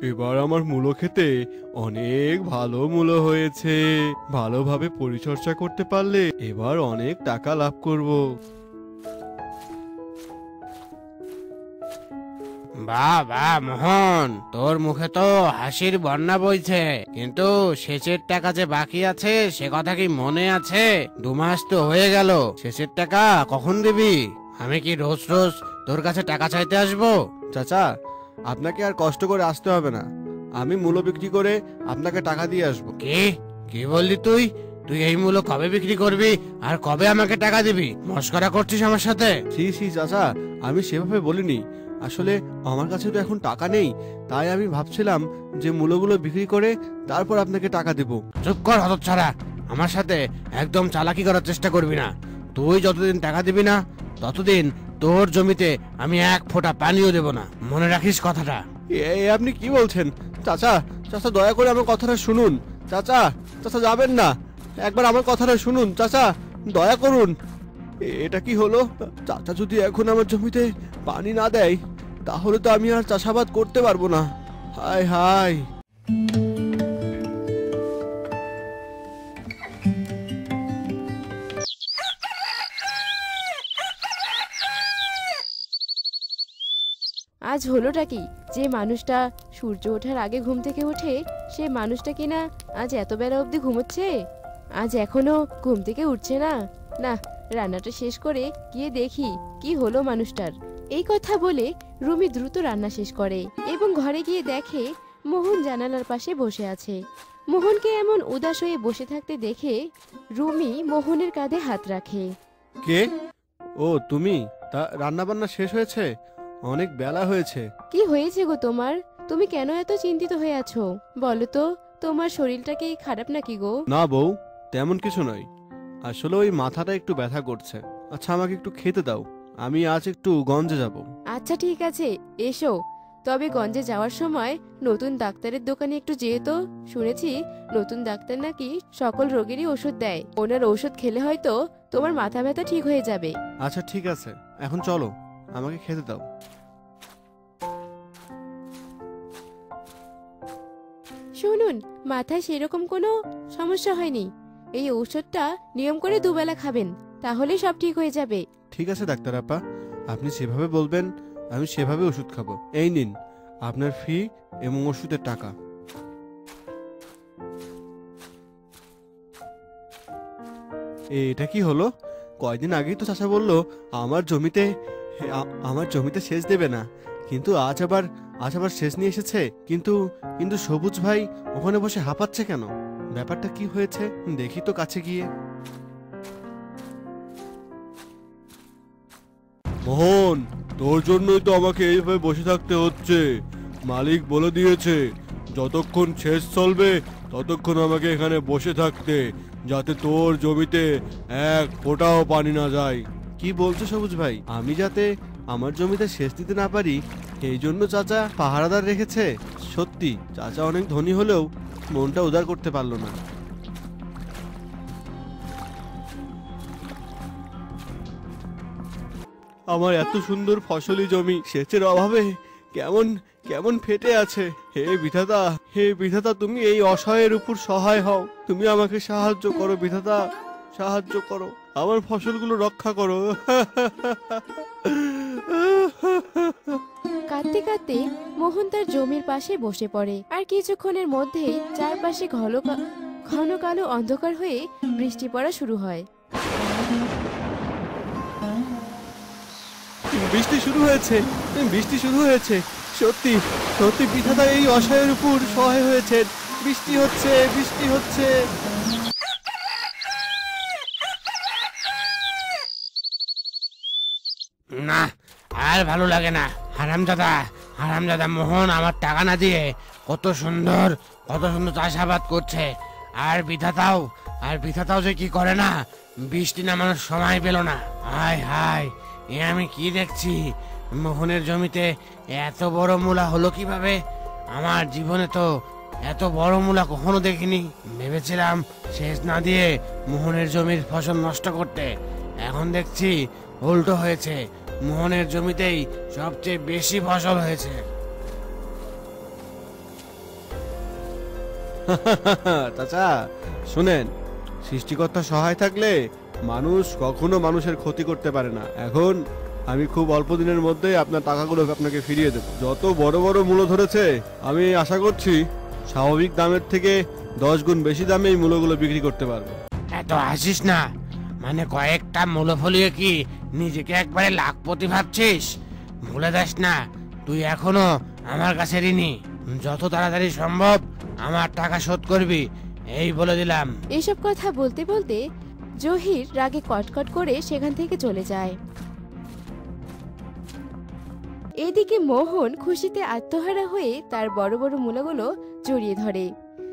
এবার আমার মূলো খেতে অনেক ভালো মূলো হয়েছে। ভালোভাবে পরিচর্যা করতে পারলে এবার অনেক টাকা লাভ করব। বাহ বাহ মোহন, তোর মুখে তো হাসির বন্যা বইছে, কিন্তু সেচের টাকা যে বাকি আছে সে কথা কি মনে আছে? 2 মাস তো হয়ে গেল, সেচের টাকা কখন দিবি? আমি কি রোজ রোজ তোর কাছে টাকা চাইতে আসবো? চাচা, আপনাকে আর কষ্ট করে আসতে হবে না। আমি মূলো বিক্রি করে আপনাকে টাকা দিয়ে আসবো। কি কি বললি তুই? তুই এই মূল্য কবে বিক্রি করবি আর কবে আমাকে টাকা দিবি? মস্করা করছিস আমার সাথে? ছি ছি চাচা, আমি সেভাবে বলিনি। আসলে আমার কাছে তো এখন টাকা নেই, তাই আমি ভাবছিলাম যে মূলগুলো বিক্রি করে তারপর আপনাকে টাকা দেব। চুপ কর হতচ্ছাড়া, আমার সাথে একদম চালাকি করার চেষ্টা করবি না। তুই যতদিন টাকা দিবি না ততদিন তোর জমিতে আমি এক ফোঁটা পানিও দেব না, মনে রাখিস কথাটা। আপনি কি বলছেন? চাচা, চাচা দয়া করে আমার কথাটা শুনুন। চাচা, চাচা যাবেন না, একবার আমার কথাটা শুনুন চাচা, দয়া করুন। এটা কি হলো? চাচা যদি এখন আমার জমিতে পানি না দেয় তাহলে তো আমি আর চাষাবাদ করতে পারবো না। হায় হায়। আজ হলোটা কি যে মানুষটা সূর্য ওঠার আগে ঘুম থেকে ওঠে, সে মানুষটা কিনা আজ এত বেলা অবধি ঘুমোচ্ছে? আজ এখনো ঘুম থেকে উঠছে না। না, রান্নাটা শেষ করে গিয়ে দেখি কি হলো মানুষটার। এই কথা বলে রুমি দ্রুত রান্না শেষ করে এবং ঘরে গিয়ে দেখে মোহন জানালার পাশে বসে আছে। মোহনকে এমন উদাস হয়ে বসে থাকতে দেখে রুমি মোহনের কাঁধে হাত রাখে। কে? ও তুমি? তা রান্না বান্না শেষ হয়েছে? অনেক বেলা হয়েছে। কি হয়েছে গো তোমার? তুমি কেন এত চিন্তিত হয়ে আছো? বলো তো, তোমার শরীরটা কি খারাপ নাকি গো? না বউ, তেমন কিছু নয়। আসলে ওই মাথাটা একটু ব্যথা করছে। আচ্ছা আমাকে একটু খেতে দাও, আমি আজ একটু গঞ্জে যাব। আচ্ছা ঠিক আছে, এসো। তবে গঞ্জে যাওয়ার সময় নতুন ডাক্তারের দোকানে একটু যেও তো। শুনেছি নতুন ডাক্তার নাকি সকল রোগেরই ওষুধ দেয়। ওনার ওষুধ খেলে হয়তো তোমার মাথা ব্যথা ঠিক হয়ে যাবে। আচ্ছা ঠিক আছে, এখন চলো, আমাকে খেতে দাও। শুনুন, মাথায় সেরকম কোনো সমস্যা হয়নি। এই ঔষধটা নিয়ম করে দুবেলা খাবেন, তাহলেই সব ঠিক হয়ে যাবে। ঠিক আছে ডাক্তার আপা, আপনি যেভাবে বলবেন আমি সেভাবে ওষুধ খাবো। এই নিন আপনার ফি এবং ওষুধের টাকা। এটা কি হলো? কয়দিন আগেই তো চাচা বললো আমার জমিতে সেচ দেবে না, কিন্তু আজ আবার সেচ নিয়ে এসেছে। কিন্তু কিন্তু সবুজ ভাই ওখানে বসে হাঁপাচ্ছে কেন? ব্যাপারটা কি হয়েছে দেখি তো কাছে গিয়ে। মোহন, তোর জন্যই তো আমাকে এইভাবে বসে থাকতে হচ্ছে। মালিক বলে দিয়েছে যতক্ষণ সেচ চলবে ততক্ষণ আমাকে এখানে বসে থাকতে, যাতে তোর জমিতে এক ফোঁটাও পানি না যায়। কি বলছো সবুজ ভাই? আমি যাতে আমার জমিতে সেচ দিতে না পারি এই জন্য চাচা পাহারাদার রেখেছে? সত্যি চাচা অনেক ধনী হলেও মনটা উদার করতে পারলো না। আমার এত সুন্দর ফসলি জমি সেচের অভাবে কেমন কেমন ফেটে আছে। হে বিধাতা, হে বিধাতা, তুমি এই অসহায়ের উপর সহায় হও। তুমি আমাকে সাহায্য করো বিধাতা, সাহায্য করো, আমার ফসলগুলো রক্ষা করো। কাঁদতে কাঁদতে মোহন তার জমির পাশে বসে পড়ে। আর কিছুক্ষণের মধ্যেই চারপাশে ঘন কালো অন্ধকার হয়ে বৃষ্টি পড়া শুরু হয়। বৃষ্টি শুরু হয়েছে, বৃষ্টি শুরু হয়েছে। সত্যি সত্যি বিধাতা এই অসহায়ের উপর সহায় হয়েছে। বৃষ্টি হচ্ছে, বৃষ্টি হচ্ছে। না, আর ভালো লাগে না। হারামজাদা, হারামজাদা মোহন আমার টাকা না দিয়ে কত সুন্দর চাষাবাদ করছে। আর বিধাতাও যে কি করে না, বৃষ্টি নামানোর সময় পেল না। হায় হায়, এ আমি কি দেখছি? মোহনের জমিতে এত বড় মূলা হলো কিভাবে? আমার জীবনে তো এত বড় মূলা কখনো দেখিনি। ভেবেছিলাম সেচ না দিয়ে মোহনের জমির ফসল নষ্ট করতে, এখন দেখছি উল্টো হয়েছে। মোহনের জমিতেই সবচেয়ে বেশি ফসল হয়েছে। চাচা শুনেন, সৃষ্টিকর্তা সহায় থাকলে মানুষ কখনো মানুষের ক্ষতি করতে পারে না। এখন আমি খুব অল্প দিনের মধ্যে আপনার টাকাগুলো আপনাকে ফিরিয়ে দেব। যত বড় বড় মূল্য ধরেছে, আমি আশা করছি স্বাভাবিক দামের থেকে 10 গুণ বেশি দামে এই মূল্যগুলো বিক্রি করতে পারবো। এত হাসিস না, মানে কয়েকটা মূলো ফলিয়ে কি নিজেকে একবারে লাখপতি ভাবছিস? ভুলে যাস না, তুই এখনো আমার কাছে ঋণী। যত তাড়াতাড়ি সম্ভব আমার টাকা শোধ করবি, এই বলে দিলাম। এসব কথা বলতে বলতে জহির রাগে কটকট করে সেখান থেকে চলে যায়। এদিকে মোহন খুশিতে আত্মহারা হয়ে তার বড় বড় মূলাগুলো জড়িয়ে ধরে।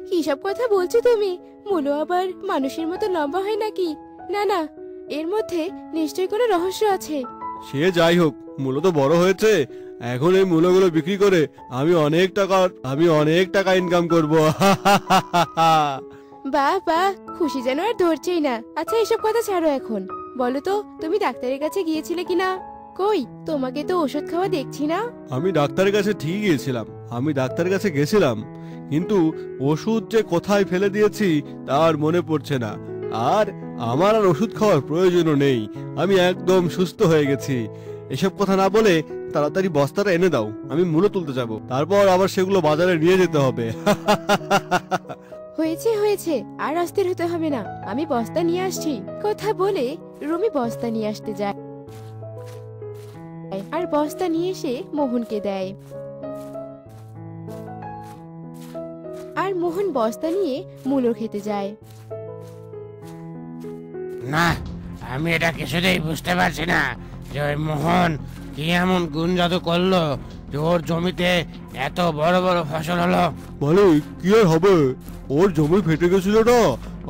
কি সব কথা বলছো তুমি? মূলো আবার মানুষের মতো লম্বা হয় নাকি? না না, এর মধ্যে নিশ্চয়ই কোনো রহস্য আছে। সে যাই হোক, মূল্য তো বড় হয়েছে। এখন এই মূল্যগুলো বিক্রি করে আমি অনেক টাকা ইনকাম করব। বাহ বাহ, খুশি যেন আর ধরছেই না। আচ্ছা এসব কথা ছাড়ো, এখন বলো তো তুমি ডাক্তারের কাছে গিয়েছিলে কিনা? কই, তোমাকে তো ওষুধ খাওয়া দেখছি না। আমি ডাক্তারের কাছে ঠিক গেছিলাম, কিন্তু ওষুধ যে কোথায় ফেলে দিয়েছি তার মনে পড়ছে না। আর আমার আর ওষুধ খাওয়ার প্রয়োজনও নেই, আমি একদম সুস্থ হয়ে গেছি। এসব কথা না বলে তাড়াতাড়ি বস্তাটা এনে দাও, আমি মূল্য তুলতে যাব, তারপর আবার সেগুলো বাজারে নিয়ে যেতে হবে। হয়েছে হয়েছে, আর অস্থির হতে হবে না, আমি বস্তা নিয়ে আসছি। কথা বলে রুমি বস্তা নিয়ে আসতে যায় আর বস্তা নিয়ে এসে মোহনকে দেয়। আর মোহন বস্তা নিয়ে মূলো খেতে যায়। না, আমি এটা কিছুতেই বুঝতে পারছি না যে ওই মোহন কি এমন গুণ জাদু করলো যে ওর জমিতে এত বড় বড় ফসল হলো। মালিক, কি আর হবে, ওর জমি ফেটে গেছিল না,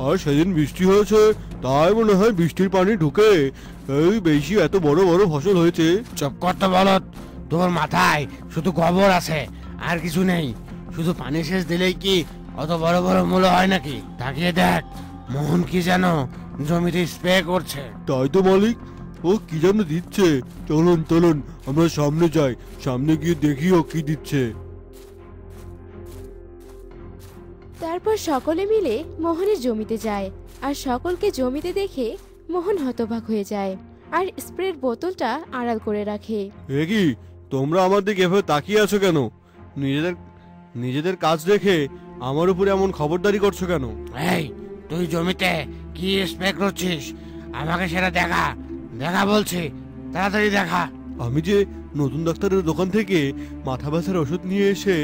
আর সেদিন বৃষ্টি হয়েছে, তাই মনে হয় বৃষ্টির পানি ঢুকে এই বেশি এত বড় বড় ফসল হয়েছে। চুপ করতে বলত, তোর মাথায় শুধু গোবর আছে আর কিছু নেই। শুধু পানি সেচ দিলেই কি অত বড় বড় মূল্য হয় নাকি? তাকিয়ে দেখ, মোহন কি যেন জমিতে স্প্রে করছে। তাই তো মালিক, ও কি যেন দিচ্ছে। চলুন চলুন আমরা সামনে যাই, সামনে গিয়ে দেখি ও কি দিচ্ছে। তারপর সকলে মিলে মোহনের জমিতে যায়। আর সকলকে জমিতে দেখে মোহন হতবাক হয়ে যায় আর স্প্রের বোতলটা আড়াল করে রাখে। এ কি, তোমরা আমার দিকে এভাবে তাকিয়ে আছো কেন? নিজেদের কাজ রেখে আমার উপরে এমন খবরদারি করছো কেন? এই, তুই জমিতে কি স্প্রে করছিস? আমাকে সেটা দেখা দেখা বলছি, তাড়াতাড়ি দেখা। আমি যে নতুন ডাক্তারের দোকান থেকে মাথা ব্যথার ওষুধ নিয়ে এসে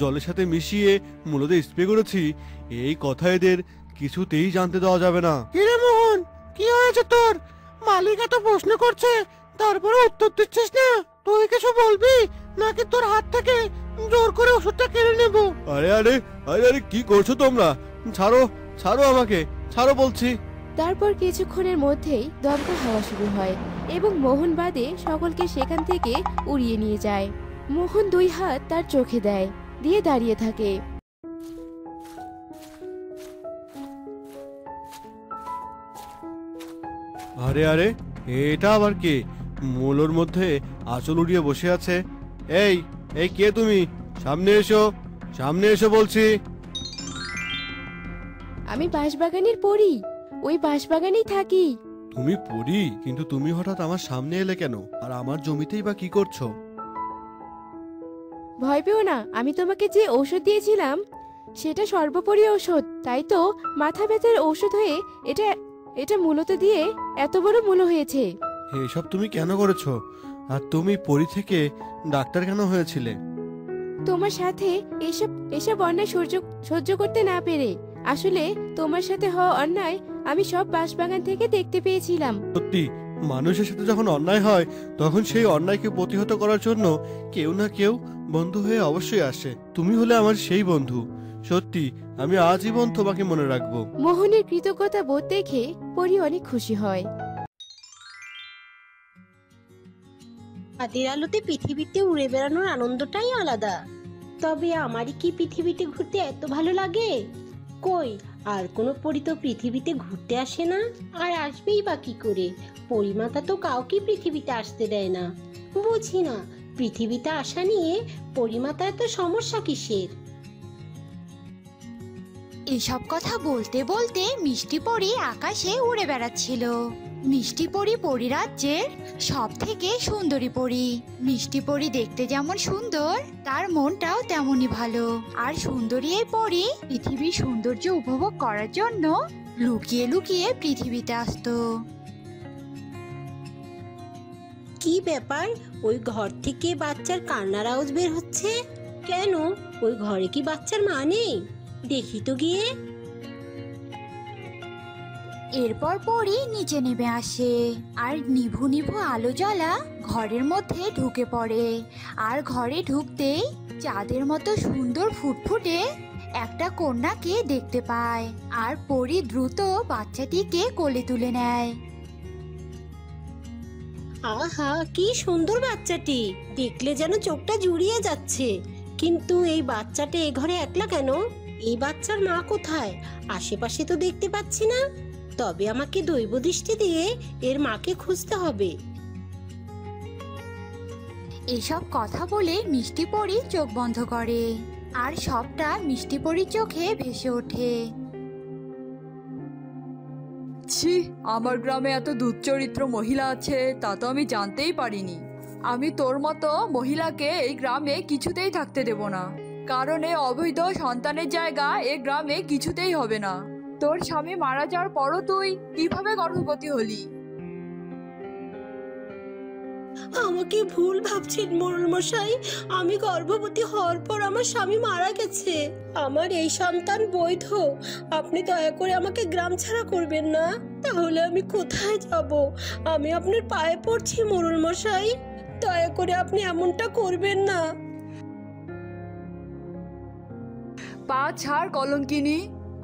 জলের সাথে মিশিয়ে মূলত স্প্রে করেছি, এই কথা এদের কিছুতেই জানতে দেওয়া যাবে না। কিরে মোহন, কি হয়েছে তোর? মালিক এত প্রশ্ন করছে, তারপরে উত্তর দিচ্ছিস না। তুই কিছু বলবি নাকি তোর হাত থেকে জোর করে ওষুধটা কেড়ে নেব? আরে আরে আরে আরে, কি করছো তোমরা? ছাড়ো ছাড়ো আমাকে, ছাড়ো বলছি। তারপর কিছুক্ষণের মধ্যেই দমকা হাওয়া শুরু হয় এবং মোহন বাদে সকলকে সেখান থেকে উড়িয়ে নিয়ে যায়। মোহন 2 হাত তার চোখে দেয়, দিয়ে দাঁড়িয়ে থাকে। আরে আরে, এটা আবার কে? মূলোর মধ্যে আঁচল উড়িয়ে বসে আছে। এই এই কে তুমি? সামনে এসো, সামনে এসো বলছি। আমি বাঁশবাগানের পরী, ওই বাঁশবাগানেই থাকি। তুমি পড়ি, কিন্তু তুমি হঠাৎ আমার সামনে এলে কেন? আর আমার জমিতেই বা কি করছো? ভয় পেও না, আমি তোমাকে যে ঔষধ দিয়েছিলাম সেটা সর্বোপরি ঔষধ। তাই তো মাথা ব্যথার ঔষধ হয়ে এটা এটা মূলত দিয়ে এত বড় মূল্য হয়েছে। এসব তুমি কেন করেছো? আর তুমি পরি থেকে ডাক্তার কেন হয়েছিলে? তোমার সাথে এসব এসব অন্যায় সহ্য করতে না পেরে। আসলে তোমার সাথে হওয়া অন্যায় আমি সব বাঁশবাগান থেকে দেখতে পেয়েছিলাম। সত্যি, মানুষের সাথে যখন অন্যায় হয় তখন সেই অন্যায়কে প্রতিহত করার জন্য কেউ না কেউ বন্ধু হয়ে অবশ্যই আসে। তুমি হলে আমার সেই বন্ধু। সত্যি, আমি আজীবন তোমাকে মনে রাখবো। মোহনের কৃতজ্ঞতা বোধ দেখে পরি অনেক খুশি হয়। হাতের আলোতে পৃথিবীতে উড়ে বেড়ানোর আনন্দটাই আলাদা। তবে আমারই কি পৃথিবীতে ঘুরতে এত ভালো লাগে? কই, আর কোনো পরী তো পৃথিবীতে ঘুরতে আসে না, আর আসবেই বা কি করে? পরিমাতা তো কাউকে পৃথিবীতে আসতে দেয় না। বুঝি না, পৃথিবীতে আসা নিয়ে পরিমাতা এত সমস্যা কিসের? এসব কথা বলতে বলতে মিষ্টি পরী আকাশে উড়ে বেড়াচ্ছিল। মিষ্টি পরী পরীরাজ্যের সব থেকে সুন্দরী পরী। মিষ্টি পরী দেখতে যেমন সুন্দর, তার মনটাও তেমনই ভালো। আর সুন্দরী এই পরী পৃথিবীর সৌন্দর্য উপভোগ করার জন্য লুকিয়ে লুকিয়ে পৃথিবীতে আসতো। কি ব্যাপার, ওই ঘর থেকে বাচ্চার কান্নার আওয়াজ বের হচ্ছে কেন? ওই ঘরে কি বাচ্চার মা নেই? দেখি তো গিয়ে। এরপর পরী নিচে নেমে আসে আর নিভু নিভু আলো জ্বলা ঘরের মধ্যে ঢুকে পড়ে। আর ঘরে ঢুকতেই চাঁদের মতো সুন্দর ফুটফুটে একটা কন্যাকে দেখতে পায়। আর পরী দ্রুত বাচ্চাটিকে কোলে তুলে নেয়। আহা, কি সুন্দর বাচ্চাটি, দেখলে যেন চোখটা জুড়িয়ে যাচ্ছে। কিন্তু এই বাচ্চাটা এ ঘরে একলা কেন? এই বাচ্চার মা কোথায়? আশেপাশে তো দেখতে পাচ্ছি না। তবে আমাকে দৈব দৃষ্টি দিয়ে এর মাকে খুঁজতে হবে। এসব কথা বলে মিষ্টি পরী চোখ বন্ধ করে আর সবটা মিষ্টি পরীর চোখে ভেসে ওঠে। ছি, আমার গ্রামে এত দুশ্চরিত্র মহিলা আছে তা তো আমি জানতেই পারিনি। আমি তোর মতো মহিলাকে এই গ্রামে কিছুতেই থাকতে দেব না, কারণ এই অবৈধ সন্তানের জায়গা এই গ্রামে কিছুতেই হবে না। তোর স্বামী মারা যাওয়ার পরও তুই কিভাবে গর্ভবতী হলি? আমাকে ভুল ভাবছেন মোড়ল মশাই। আমি গর্ভবতী হওয়ার পর আমার স্বামী মারা গেছে। আমার এই সন্তান বৈধ। আপনি দয়া করে আমাকে গ্রাম ছাড়া করবেন না, তাহলে আমি কোথায় যাব? আমি আপনার পায়ে পড়ছি মোড়ল মশাই, দয়া করে আপনি এমনটা করবেন না। পা ছাড় কলঙ্কিনী,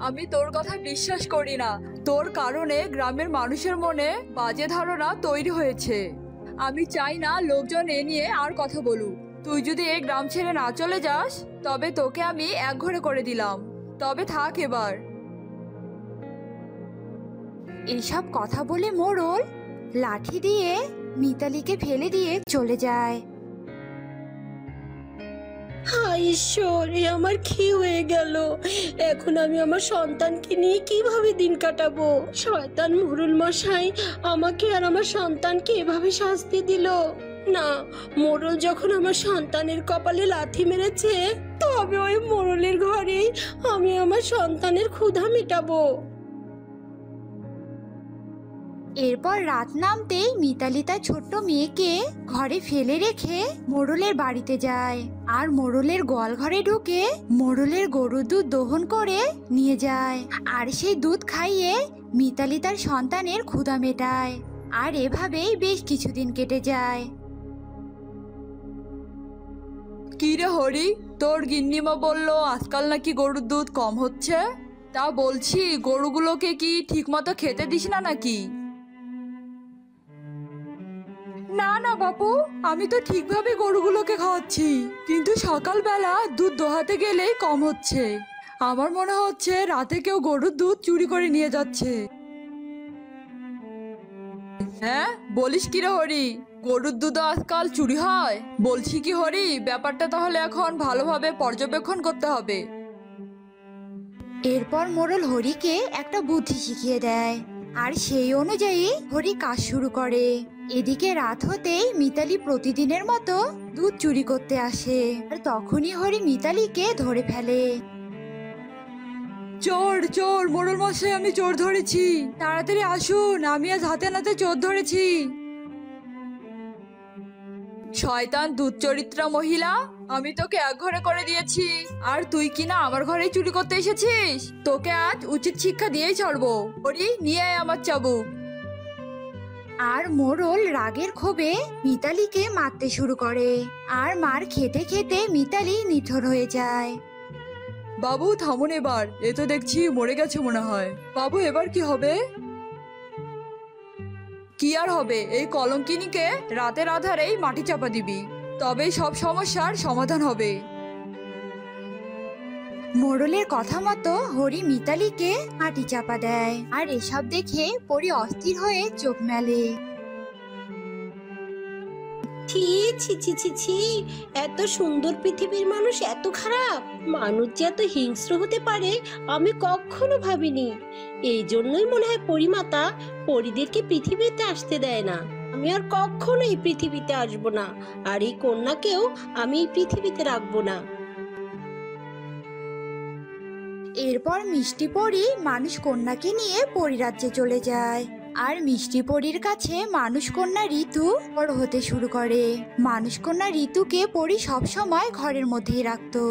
আমি তোর কথা বিশ্বাস করি না। তোর কারণে গ্রামের মানুষের মনে বাজে ধারণা তৈরি হয়েছে। আমি চাই না লোকজন এ নিয়ে আর কথা বলুক। তুই যদি এই গ্রাম ছেড়ে না চলে যাস তবে তোকে আমি একঘরে করে দিলাম। তবে থাক এবার। এইসব কথা বলে মোড়ল লাঠি দিয়ে মিতালিকে ফেলে দিয়ে চলে যায়। হায় ঈশ্বর, এ আমার কি হয়ে গেল? এখন আমি আমার সন্তানকে নিয়ে কিভাবে দিন কাটাবো? শয়তান মোড়ল মশাই আমাকে আর আমার সন্তানকে এভাবে শাস্তি দিল। না, মোড়ল যখন আমার সন্তানের কপালে লাথি মেরেছে, তবে ওই মোড়লের ঘরেই আমি আমার সন্তানের ক্ষুধা মেটাবো। এরপর রাত নামতেই মিতালি তার ছোট্ট মেয়েকে ঘরে ফেলে রেখে মোড়লের বাড়িতে যায় আর মোড়লের গোয়াল ঘরে ঢুকে মোড়লের গরুর দুধ দহন করে নিয়ে যায়। আর সেই দুধ খাইয়ে মিতালি তার সন্তানের ক্ষুধা মেটায়। আর এভাবেই বেশ কিছুদিন কেটে যায়। কি রে হরি, তোর গিন্নিমা বললো আজকাল নাকি গরুর দুধ কম হচ্ছে। তা বলছি, গরুগুলোকে কি ঠিক মতো খেতে দিস না নাকি? না না বাপু, আমি তো ঠিকভাবে গরুগুলোকে খাওয়াচ্ছি, কিন্তু সকালবেলা দুধ দোহাতে গেলেই কম হচ্ছে। আমার মনে হচ্ছে রাতে কেউ গরুর দুধ চুরি করে নিয়ে যাচ্ছে। হ্যাঁ, বলিস কি রে হরি, গরুর দুধ আজকাল চুরি হয়? বলছি কি হরি, ব্যাপারটা তাহলে এখন ভালোভাবে পর্যবেক্ষণ করতে হবে। এরপর মোড়ল হরিকে একটা বুদ্ধি শিখিয়ে দেয় আর সেই অনুযায়ী হরি কাজ শুরু করে। এদিকে রাত হতেই মিতালি প্রতিদিনের মতো দুধ চুরি করতে আসে আর তখনই হরি মিতালিকে ধরে ফেলে। চোর চোর, মোড়ল মশাই আমি চোর ধরেছি, তাড়াতাড়ি আসুন, আমি আজ হাতে নাতে চোর ধরেছি। শয়তান দুশ্চরিত্রা মহিলা, আমি তোকে একঘরে করে দিয়েছি আর তুই কিনা আমার ঘরেই চুরি করতে এসেছিস। তোকে আজ উচিত শিক্ষা দিয়েই ছাড়বো। হরি, নিয়ে আয় আমার চাবুক। আর মোড়ল রাগের ক্ষোভে মিতালিকে মারতে শুরু করে আর মার খেতে খেতে মিতালি নিথর হয়ে যায়। বাবু থামুন এবার, এ তো দেখছি মরে গেছে মনে হয়। বাবু এবার কি হবে? কি আর হবে, এই কলঙ্কিনীকে রাতের আধারেই মাটি চাপা দিবি, তবেই সব সমস্যার সমাধান হবে। মোড়লের কথা মতো হরি মিতালিকে মাটি চাপা দেয় আর এসব দেখে পরি অস্থির হয়ে চোখ মেলে। ছি ছি ছি ছি ছি, এত সুন্দর পৃথিবীর মানুষ এত খারাপ? মানুষ যে এত হিংস্র হতে পারে আমি কখনো ভাবিনি। এই জন্যই মনে হয় পরিমাতা পরিদেরকে পৃথিবীতে আসতে দেয় না। আমি আর কখনো এই পৃথিবীতে আসবো না, আর এই কন্যাকেও আমি এই পৃথিবীতে রাখবো না। এরপর মিষ্টি পরী মানুষ কন্যাকে নিয়ে পরিরাজ্যে চলে যায়। আর মিষ্টি পরীর কাছে মানুষ কন্যা ঋতু বড় হতে শুরু করে। মানুষ কন্যা ঋতুকে পরী সবসময় ঘরের মধ্যেই রাখতো।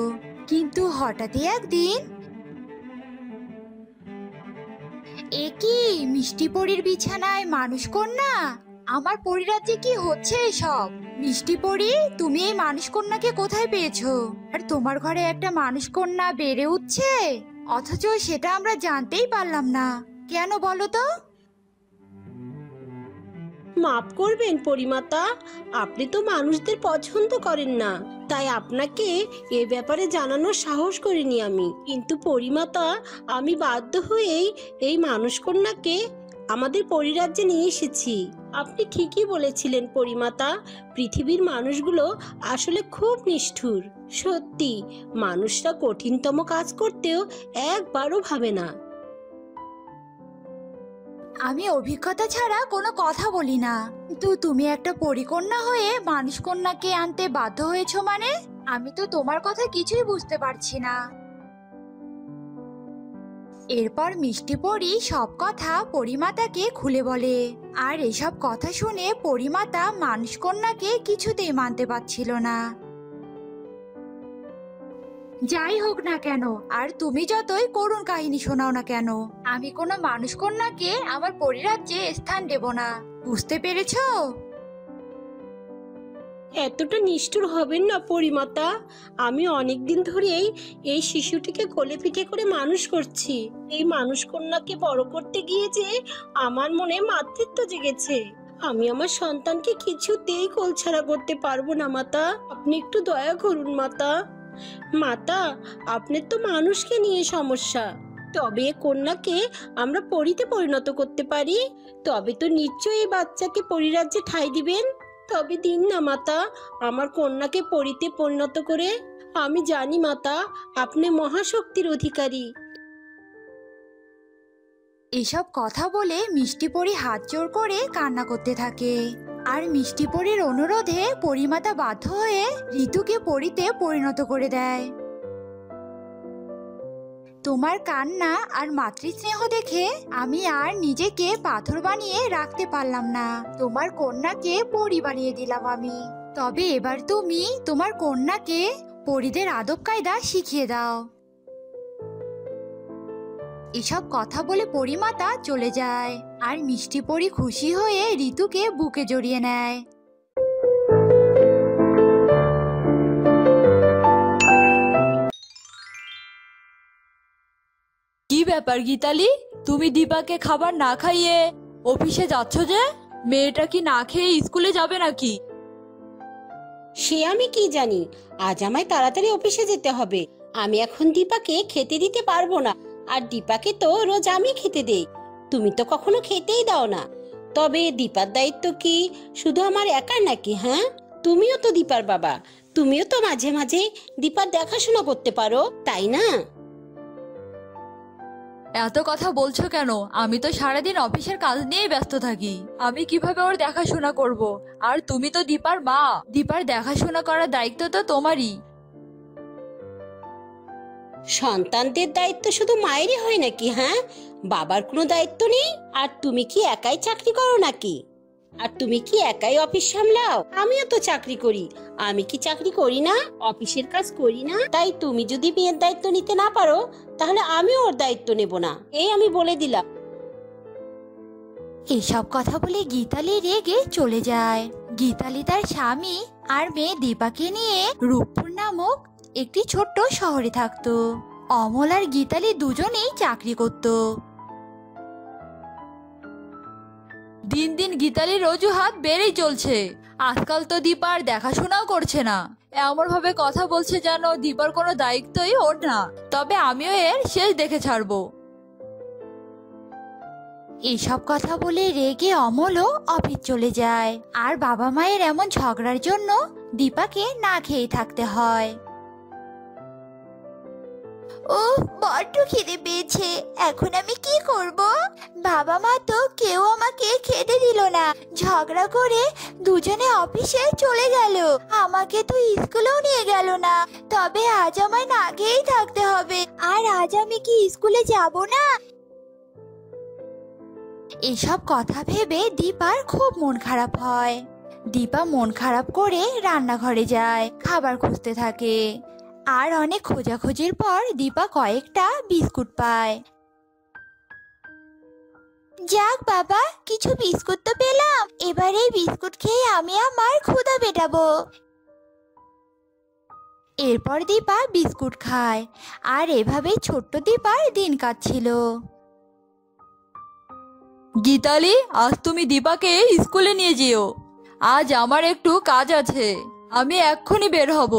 কিন্তু হঠাৎই একদিন, এ কি মিষ্টি পরীর বিছানায় মানুষ কন্যা? আমার পরিরাজ্যে কি হচ্ছে এসব? মিষ্টি পরী, তুমি এই মানুষ কন্যাকে কোথায় পেয়েছো? আর তোমার ঘরে একটা মানুষ কন্যা বেড়ে উঠছে, অথচ সেটা আমরা জানতেই পারলাম না কেন, বলো তো? মাফ করবেন পরিমাতা, আপনি তো মানুষদের পছন্দ করেন না, তাই আপনাকে এ ব্যাপারে জানানোর সাহস করিনি আমি। কিন্তু পরিমাতা, আমি বাধ্য হয়েই এই মানুষ কন্যাকে আমাদের পরিরাজ্যে নিয়ে এসেছি। আপনি ঠিকই বলেছিলেন পরিমাতা, পৃথিবীর মানুষগুলো আসলে খুব নিষ্ঠুর। সত্যি, মানুষরা কঠিনতম কাজ করতেও একবারও ভাবে না। আমি অভিজ্ঞতা ছাড়া কোনো কথা বলি না, কিন্তু তুমি একটা পরিকন্যা হয়ে মানুষ কন্যাকে আনতে বাধ্য হয়েছো মানে? আমি তো তোমার কথা কিছুই বুঝতে পারছি না। এরপর মিষ্টি পরী সব কথা পরিমাতাকে খুলে বলে। আর এসব কথা শুনে পরিমাতা মানুষ কন্যাকে কিছুতেই মানতে পারছিল না। যাই হোক না কেন, আর তুমি যতই করুণ কাহিনী শোনাও না কেন, আমি কোনো মানুষ কন্যাকে আমার পরিরাজ্যে স্থান দেব না। বুঝতে পেরেছো? এতটা নিষ্ঠুর হবেন না পরিমাতা। আমি অনেকদিন ধরেই এই শিশুটিকে কোলে পিঠে করে মানুষ করছি। এই মানুষ কন্যাকে বড় করতে গিয়ে যে আমার মনে মাতৃত্ব জেগেছে। আমি আমার সন্তানকে কিছুতেই কোলছাড়া করতে পারবো না মাতা। আপনি একটু দয়া করুন মাতা। মাতা, আপনার তো মানুষকে নিয়ে সমস্যা, তবে এ কন্যাকে আমরা পরীতে পরিণত করতে পারি। তবে তো নিশ্চয়ই এই বাচ্চাকে পরিরাজ্যে ঠাঁই দিবেন। তবে দিন না মাতা, আমার কন্যাকে পরীতে পরিণত করে। আমি জানি মাতা, আপনি মহাশক্তির অধিকারী। এসব কথা বলে মিষ্টি পরী হাত জোড় করে কান্না করতে থাকে। আর মিষ্টি পরীর অনুরোধে পরিমাতা বাধ্য হয়ে ঋতুকে পরীতে পরিণত করে দেয়। তোমার কান্না আর মাতৃস্নেহ দেখে আমি আর নিজেকে পাথর বানিয়ে রাখতে পারলাম না। তোমার কন্যাকে পরী বানিয়ে দিলাম আমি। তবে এবার তুমি তোমার কন্যাকে পরীদের আদব কায়দা শিখিয়ে দাও। এসব কথা বলে পরিমাতা চলে যায়। আর মিষ্টি পরী খুশি হয়ে ঋতুকে বুকে জড়িয়ে নেয়। কি ব্যাপার গীতালি, তুমি দীপাকে খাবার না খাইয়ে অফিসে যাচ্ছ যে? মেয়েটা কি না খেয়ে স্কুলে যাবে নাকি? সে আমি কি জানি, আজ আমায় তাড়াতাড়ি অফিসে যেতে হবে। আমি এখন দীপাকে খেতে দিতে পারবো না, আর দীপাকে তো রোজ আমি খেতে দেই, তুমি তো কখনো খেতেই দাও না। তবে দীপার দায়িত্ব কি শুধু আমার একার নাকি? হ্যাঁ, তুমিও তো দীপার বাবা, তুমিও তো মাঝে মাঝে দীপার দেখাশোনা করতে পারো, তাই না? এত কথা বলছো কেন? আমি তো সারাদিন অফিসের কাজ নিয়েই ব্যস্ত থাকি। আমি কিভাবে ওর দেখাশোনা করব? আর তুমি তো দীপার মা, দীপার দেখাশোনা করার দায়িত্ব তো তোমারই। সন্তানদের দায়িত্ব শুধু মায়েরই হয় নাকি? হ্যাঁ, বাবার কোনো দায়িত্ব নেই? আর তুমি কি একাই চাকরি করো নাকি? আর তুমি কি একাই অফিস সামলাও? আমিও তো চাকরি করি। আমি কি চাকরি করি না? অফিসের কাজ করি না? তাই তুমি যদি বিয়ের দায়িত্ব নিতে না পারো, তাহলে আমিও ওর দায়িত্ব নেব না, এই আমি বলে দিলাম। এসব কথা বলে গীতালি রেগে চলে যায়। গীতালি তার স্বামী আর মেয়ে দীপাকে নিয়ে রূপপুর নামক একটি ছোট্ট শহরে থাকতো। অমল আর গীতালি দুজনেই চাকরি করত। দিন দিন গীতালির অজুহাত বেড়েই চলছে। আজকাল তো দীপার দেখাশোনাও করছে না, এমন ভাবে কথা বলছে যেন দীপার কোনো দায়িত্বই ওর না। তবে আমিও এর শেষ দেখে ছাড়বো। এসব কথা বলে রেগে অমলও অফিস চলে যায়। আর বাবা মায়ের এমন ঝগড়ার জন্য দীপাকে না খেয়ে থাকতে হয়। ও বড্ড খিদে পেয়েছে, এখন আমি কি করব? বাবা মা তো কেউ আমাকে খেতে দিল না, ঝগড়া করে দুজনে অফিসে চলে গেল, আমাকে তো স্কুলেও নিয়ে গেল না। তবে আজ আমায় না খেয়েই থাকতে হবে, আর আজ আমি কি স্কুলে যাব না? এসব কথা ভেবে দীপার খুব মন খারাপ হয়। দীপা মন খারাপ করে রান্নাঘরে যায়, খাবার খুঁজতে থাকে। আর অনেক খোঁজাখুঁজির পর দীপা কয়েকটা বিস্কুট পায়। যাক বাবা, কিছু বিস্কুট তো পেলাম, এবার এই বিস্কুট খেয়ে আমি আমার ক্ষুধা মেটাবো। এরপর দীপা বিস্কুট খায়, আর এভাবে ছোট্ট দীপার দিন কাটছিল। গীতালি, আজ তুমি দীপাকে স্কুলে নিয়ে যেও। আজ আমার একটু কাজ আছে, আমি এক্ষুনি বের হব।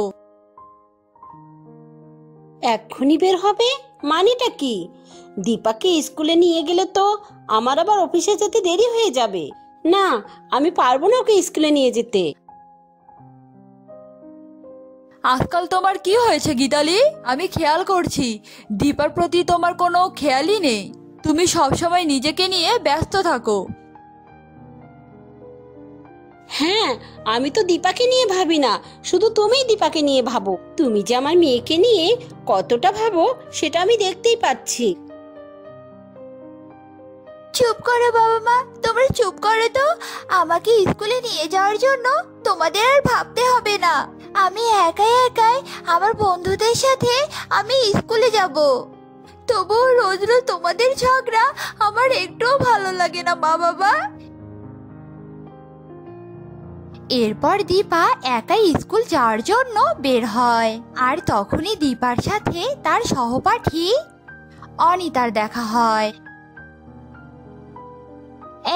এক্ষুনি বের হবে মানেটা কি? দীপাকে স্কুলে নিয়ে গেলে তো আমার আবার অফিসে যেতে দেরি হয়ে যাবে। না, আমি পারবো না ওকে স্কুলে নিয়ে যেতে। আজকাল তোমার কি হয়েছে গীতালি? আমি খেয়াল করছি দীপার প্রতি তোমার কোনো খেয়ালই নেই, তুমি সবসময় নিজেকে নিয়ে ব্যস্ত থাকো। হ্যাঁ, আমি তো দীপাকে নিয়ে ভাবি না, শুধু তুমিই দীপাকে নিয়ে ভাবো। তুমি যে আমার মেয়েকে নিয়ে কতটা ভাবো সেটা আমি দেখতেই পাচ্ছি। চুপ করো বাবা মা, তোমরা চুপ করো তো। আমাকে স্কুলে নিয়ে যাওয়ার জন্য তোমাদের আর ভাবতে হবে না, আমি একাই একাই আমার বন্ধুদের সাথে আমি স্কুলে যাব। তবুও রোজ রোজ তোমাদের ঝগড়া আমার একটুও ভালো লাগে না মা বাবা। এরপর দীপা একাই স্কুল যাওয়ার জন্য বের হয়, আর তখনই দীপার সাথে তার সহপাঠী অনিতার দেখা হয়।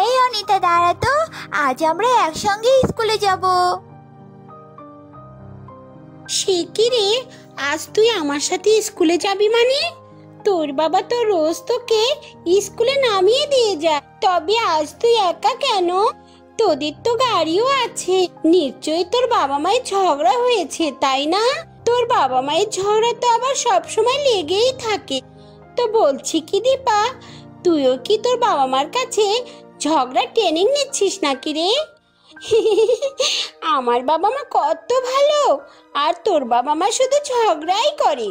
এই অনিতা, দাঁড়া তো, আজ আমরা একসঙ্গে স্কুলে যাব। সে কি রে, আজ তুই আমার সাথে স্কুলে যাবি মানে? তোর বাবা তো রোজ তোকে স্কুলে নামিয়ে দিয়ে যায়, তবে আজ তুই একা কেন? তোদের তো গাড়িও আছে, নিশ্চয়ই তোর বাবা মায়ের ঝগড়া হয়েছে, তাই না? তোর বাবা মায়ের ঝগড়া তো আবার সবসময় লেগেই থাকে। তো বলছি কি দীপা, তুইও কি তোর বাবা মার কাছে ঝগড়া ট্রেনিং নিচ্ছিস নাকি রে? আমার বাবা মা কত ভালো, আর তোর বাবা মা শুধু ঝগড়াই করে।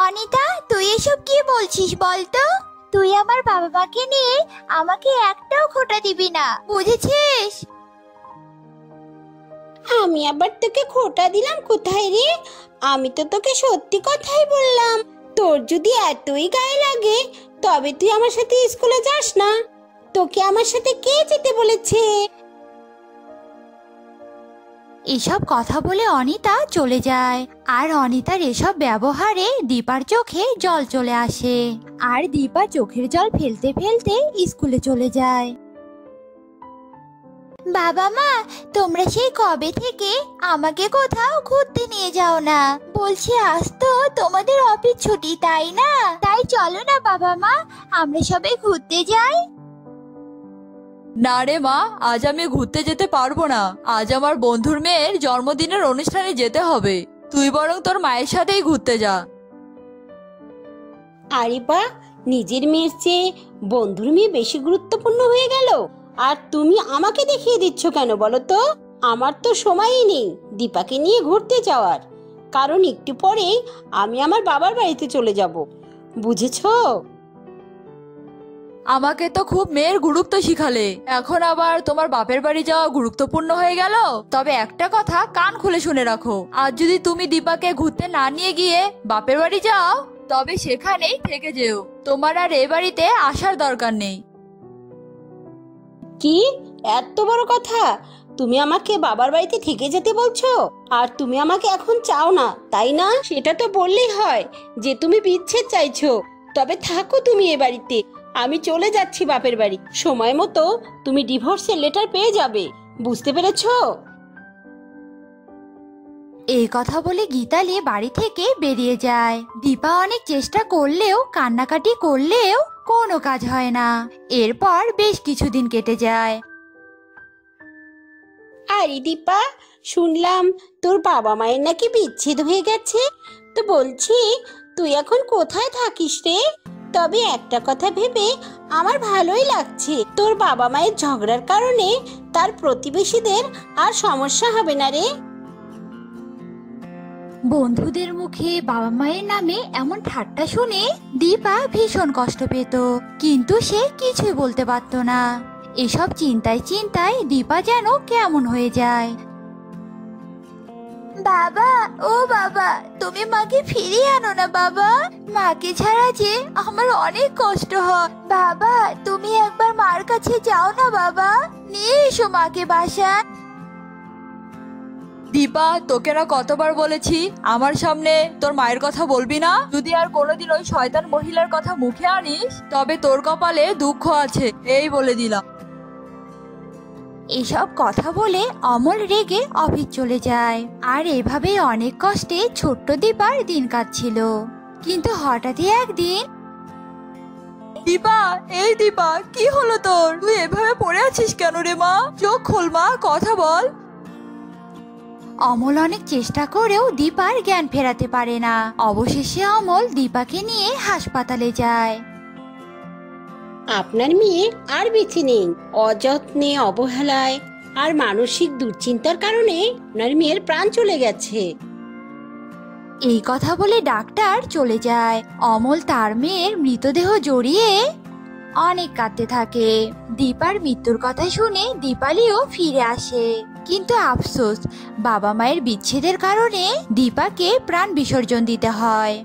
অনিতা, তুই এসব কি বলছিস বলতো? তুই আমার বাবা মাকে নিয়ে আমাকে একটাও খোঁটা দিবি না, বুঝেছিস? আমি আবার তোকে খোঁটা দিলাম কোথায় রে? আমি তো তোকে সত্যি কথাই বললাম। তোর যদি এতই গায়ে লাগে তবে তুই আমার সাথে স্কুলে যাস না। তোকে আমার সাথে কে যেতে বলেছে? এসব কথা বলে অনিতা চলে যায়, আর অনিতার এসব ব্যবহারে দীপার চোখে জল চলে আসে, আর দীপা চোখের জল ফেলতে ফেলতে স্কুলে চলে যায়। বাবা মা, তোমরা সেই কবে থেকে আমাকে কোথাও ঘুরতে নিয়ে যাও না? বলছি আজ তো তোমাদের অফিস ছুটি, তাই না? তাই চলো না বাবা মা, আমরা সবাই ঘুরতে যাই। না রে মা, আজ আমি ঘুরতে যেতে পারবো না, আজ আমার বন্ধুর মেয়ের জন্মদিনের অনুষ্ঠানে যেতে হবে। তুই বরং তোর মায়ের সাথেই ঘুরতে যা। আরে বা, নিজের মেয়ের চেয়ে বন্ধুর মেয়ে বেশি গুরুত্বপূর্ণ হয়ে গেল। আর তুমি আমাকে দেখিয়ে দিচ্ছ কেন বলো তো? আমার তো সময়ই নেই দীপাকে নিয়ে ঘুরতে যাওয়ার, কারণ একটু পরেই আমি আমার বাবার বাড়িতে চলে যাব, বুঝেছো? আমাকে তো খুব মেয়ের গুরুত্ব শিখালে, এখন আবার তোমার বাপের বাড়ি যাওয়া গুরুত্বপূর্ণ হয়ে গেল? তবে একটা কথা কান খুলে শুনে রাখো, আজ যদি তুমি দীপাকে ঘুরতে না নিয়ে গিয়ে বাপের বাড়ি যাও তবে সেখানেই থেকে যেও, তোমার আর এ বাড়িতে আসার দরকার নেই। কি এত বড় কথা? তুমি আমাকে বাবার বাড়িতে থেকে যেতে বলছো? আর তুমি আমাকে এখন চাও না, তাই না? সেটা তো বললেই হয় যে তুমি বিচ্ছেদ চাইছো। তবে থাকো তুমি এ বাড়িতে, আমি চলে যাচ্ছি বাপের বাড়ি। সময় মতো তুমি ডিভোর্সের লেটার পেয়ে যাবে, বুঝতে পেরেছো? এই কথা বলে গীতালি বাড়ি থেকে বেরিয়ে যায়। দীপা অনেক চেষ্টা করলেও কান্নাকাটি করলেও কোনো কাজ হয় না। এরপর বেশ কিছুদিন কেটে যায়। আরে দীপা, শুনলাম তোর বাবা মায়ের নাকি বিচ্ছেদ হয়ে গেছে। তো বলছি তুই এখন কোথায় থাকিস রে? তবে একটা কথা ভেবে আমার ভালোই লাগছে, তোর বাবা মায়ের ঝগড়ার কারণে তার প্রতিবেশীদের আর সমস্যা হবে না রে। বন্ধুদের মুখে বাবা মায়ের নামে এমন ঠাট্টা শুনে দীপা ভীষণ কষ্ট পেত, কিন্তু সে কিছুই বলতে পারত না। এসব চিন্তায় চিন্তায় দীপা যেন কেমন হয়ে যায়। বাবা, ও বাবা, তুমি মাকে ফিরিয়ে আনো না বাবা। মাকে ছাড়া যে আমার অনেক কষ্ট হয়। বাবা, তুমি একবার মার কাছে যাও না বাবা, নিয়ে এসো মাকে বাসায়। দীপা, তোকে না কতবার বলেছি আমার সামনে তোর মায়ের কথা বলবি না। যদি আর কোনোদিন ওই শয়তান মহিলার কথা মুখে আনিস তবে তোর কপালে দুঃখ আছে, এই বলে দিলাম। এসব কথা বলে অমল রেগে অফিস চলে যায়। আর এভাবে অনেক কষ্টে ছোট্ট দীপার দিন কাটছিল। কিন্তু হঠাৎই একদিন, দীপা, এই দীপা, কি হলো তোর? তুই এভাবে পড়ে আছিস কেন রে মা? চোখ খোল মা, কথা বল। অমল অনেক চেষ্টা করেও দীপার জ্ঞান ফেরাতে পারে না। অবশেষে অমল দীপাকে নিয়ে হাসপাতালে যায়। আপনার মেয়ে আর বেঁচে নেই। অযত্নে, অবহেলায় আর মানসিক দুশ্চিন্তার কারণে আপনার মেয়ের প্রাণ চলে গেছে। এই কথা বলে ডাক্তার চলে যায়। অমল তার মেয়ের মৃতদেহ জড়িয়ে অনেক কাঁদতে থাকে। দীপার মৃত্যুর কথা শুনে দীপালিও ফিরে আসে, কিন্তু আফসোস, বাবা মায়ের বিচ্ছেদের কারণে দীপাকে প্রাণ বিসর্জন দিতে হয়।